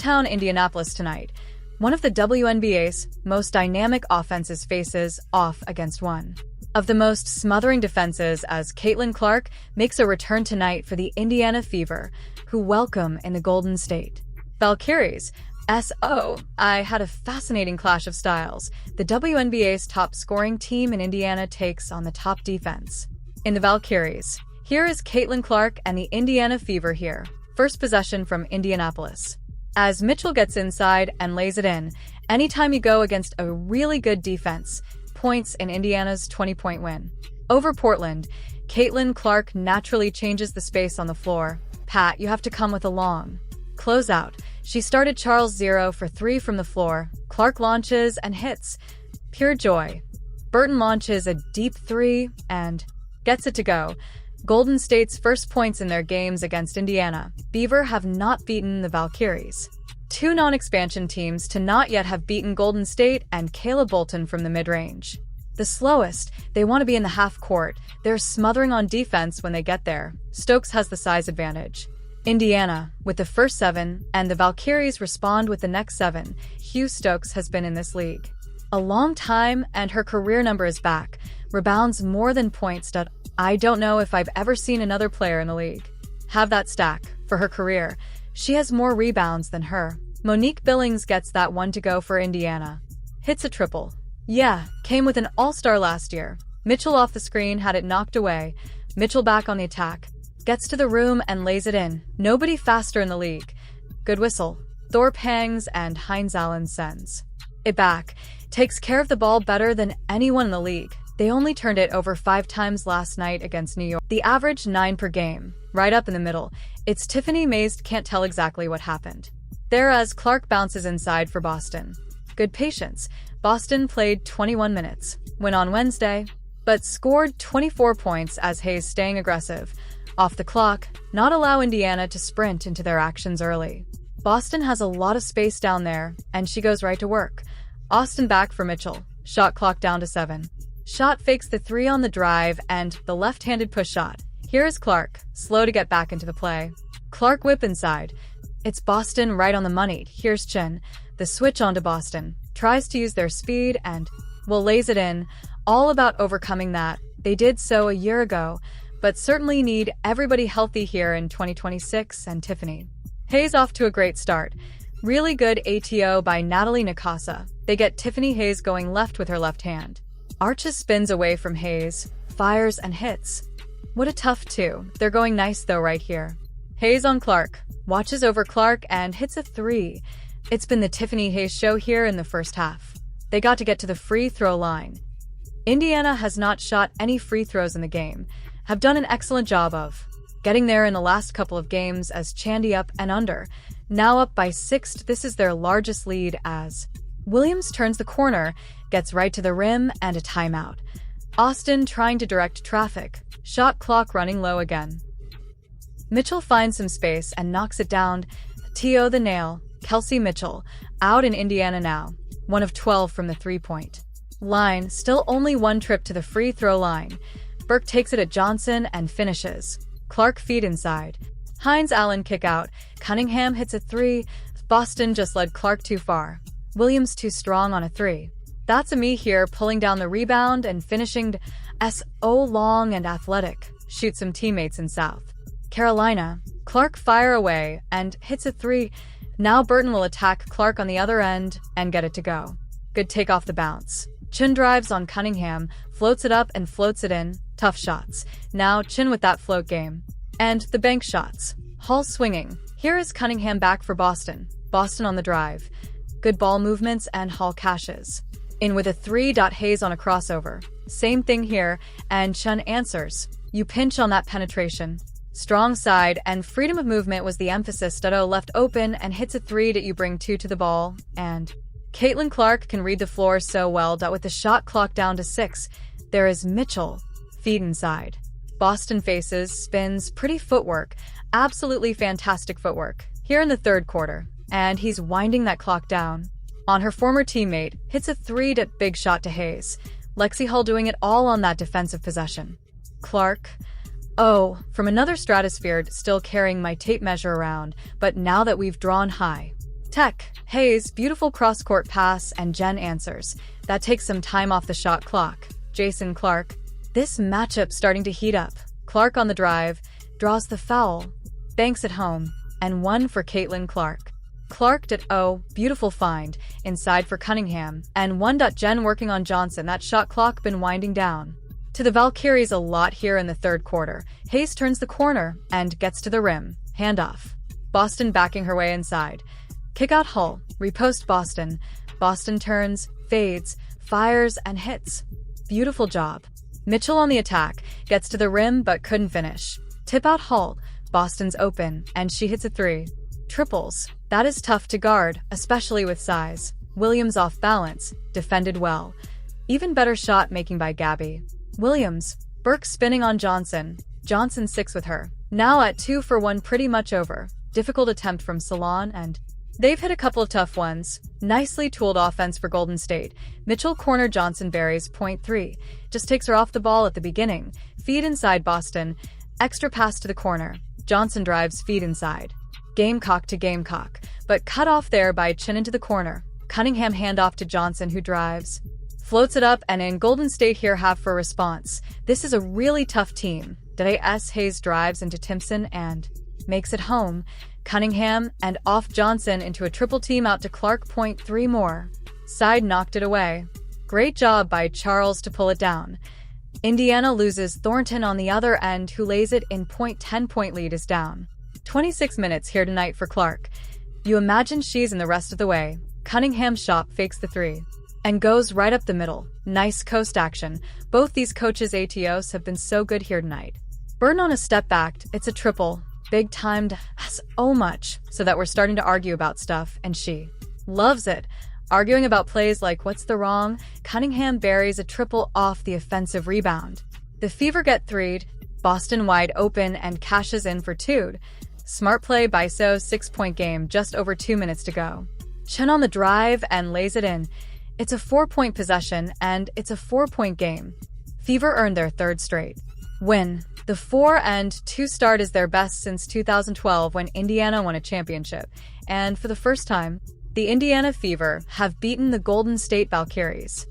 Downtown Indianapolis tonight, one of the WNBA's most dynamic offenses faces off against one of the most smothering defenses as Caitlin Clark makes a return tonight for the Indiana Fever, who welcome in the Golden State Valkyries. I had a fascinating clash of styles. The WNBA's top scoring team in Indiana takes on the top defense in the Valkyries. Here is Caitlin Clark and the Indiana Fever here. First possession from Indianapolis. As Mitchell gets inside and lays it in, anytime you go against a really good defense, points in Indiana's 20-point win. Over Portland, Caitlin Clark naturally changes the space on the floor. Pat, you have to come with a long closeout. She started Charles 0 for 3 from the floor. Clark launches and hits. Pure joy. Burton launches a deep 3 and gets it to go. Golden State's first points in their games against Indiana. Beaver have not beaten the Valkyries. Two non-expansion teams to not yet have beaten Golden State and Caleb Bolton from the mid-range. The slowest, they want to be in the half court. They're smothering on defense when they get there. Stokes has the size advantage. Indiana, with the first 7, and the Valkyries respond with the next 7. Hugh Stokes has been in this league a long time, and her career number is back. Rebounds more than points. I don't know if I've ever seen another player in the league have that stack for her career. She has more rebounds than her. Monique Billings gets that one to go for Indiana. Hits a triple. Yeah, came with an all-star last year. Mitchell off the screen had it knocked away. Mitchell back on the attack. Gets to the room and lays it in. Nobody faster in the league. Good whistle. Thorpe hangs and Heinz Allen sends it back. Takes care of the ball better than anyone in the league. They only turned it over 5 times last night against New York. The average 9 per game. Right up in the middle. It's Tiffany Mays can't tell exactly what happened there as Clark bounces inside for Boston. Good patience. Boston played 21 minutes. Went on Wednesday, but scored 24 points as Hayes staying aggressive. Off the clock, not allow Indiana to sprint into their actions early. Boston has a lot of space down there, and she goes right to work. Austin back for Mitchell. Shot clock down to 7. Shot fakes the 3 on the drive and the left-handed push shot. Here is Clark, slow to get back into the play. Clark whip inside. It's Boston right on the money. Here's Chin. The switch onto Boston. Tries to use their speed and, lays it in. All about overcoming that. They did so a year ago, but certainly need everybody healthy here in 2026 and Tiffany Hayes off to a great start. Really good ATO by Natalie Nakasa. They get Tiffany Hayes going left with her left hand. Arches spins away from Hayes, fires and hits. What a tough 2. They're going nice though right here. Hayes on Clark. Watches over Clark and hits a 3. It's been the Tiffany Hayes show here in the first half. They got to get to the free throw line. Indiana has not shot any free throws in the game. Have done an excellent job of getting there in the last couple of games as Chandy up and under. Now up by 6. This is their largest lead as Williams turns the corner, gets right to the rim and a timeout. Austin trying to direct traffic. Shot clock running low again. Mitchell finds some space and knocks it down. T.O. the nail. Kelsey Mitchell, out in Indiana now. 1 of 12 from the 3-point line. Still only 1 trip to the free throw line. Burke takes it at Johnson and finishes. Clark feed inside. Heinz Allen kick out. Cunningham hits a 3. Boston just led Clark too far. Williams too strong on a 3. That's a me here pulling down the rebound and finishing so long and athletic. Shoots some teammates in South Carolina. Clark fire away and hits a 3. Now Burton will attack Clark on the other end and get it to go. Good take off the bounce. Chin drives on Cunningham, floats it up and floats it in. Tough shots. Now Chin with that float game. And the bank shots. Hall swinging. Here is Cunningham back for Boston. Boston on the drive. Good ball movements and Hall cashes in with a 3. Hayes on a crossover. Same thing here, and Chun answers. You pinch on that penetration. Strong side and freedom of movement was the emphasis. Left open and hits a 3. You bring 2 to the ball, and Caitlin Clark can read the floor so well. With the shot clock down to 6. There is Mitchell. Feed inside. Boston faces, spins, pretty footwork. Absolutely fantastic footwork. Here in the 3rd quarter, and he's winding that clock down. On her former teammate, hits a 3. Big shot to Hayes. Lexi Hull doing it all on that defensive possession. Clark. Oh, from another stratosphere, still carrying my tape measure around, but now that we've drawn high Tech, Hayes, beautiful cross-court pass, and Jen answers. That takes some time off the shot clock. Jason Clark. This matchup's starting to heat up. Clark on the drive, draws the foul, banks it home, and one for Caitlin Clark. Clark did beautiful find, inside for Cunningham, and one. Jen working on Johnson. That shot clock been winding down. To the Valkyries a lot here in the third quarter. Hayes turns the corner and gets to the rim. Handoff. Boston backing her way inside. Kick out Hull. Repost Boston. Boston turns, fades, fires, and hits. Beautiful job. Mitchell on the attack. Gets to the rim but couldn't finish. Tip out Hull. Boston's open, and she hits a three. Triples. That is tough to guard, especially with size. Williams off balance. Defended well. Even better shot making by Gabby. Williams. Burke spinning on Johnson. Johnson 6 with her. Now at 2 for 1, pretty much over. Difficult attempt from Salon, and they've hit a couple of tough ones. Nicely tooled offense for Golden State. Mitchell corner Johnson buries .3. Just takes her off the ball at the beginning. Feed inside Boston. Extra pass to the corner. Johnson drives, feed inside. Gamecock to Gamecock, but cut off there by chin into the corner. Cunningham handoff to Johnson, who drives. Floats it up, and in Golden State here have for response. This is a really tough team. Hayes drives into Timpson and makes it home. Cunningham and off Johnson into a triple team out to Clark. .3 more. Side knocked it away. Great job by Charles to pull it down. Indiana loses. Thornton on the other end, who lays it in. 10-point lead is down. 26 minutes here tonight for Clark. You imagine she's in the rest of the way. Cunningham shot fakes the three and goes right up the middle. Nice coast action. Both these coaches' ATOs have been so good here tonight. Burton on a step back. It's a triple. Big timed. So much so that we're starting to argue about stuff, and she loves it. Arguing about plays like what's the wrong. Cunningham buries a triple off the offensive rebound. The Fever get threed. Boston wide open and cashes in for two. Smart play by So. 6-point game, just over 2 minutes to go. Chen on the drive and lays it in. It's a 4-point possession, and it's a 4-point game. Fever earned their third straight win. The 4-2 start is their best since 2012, when Indiana won a championship. And for the first time, the Indiana Fever have beaten the Golden State Valkyries.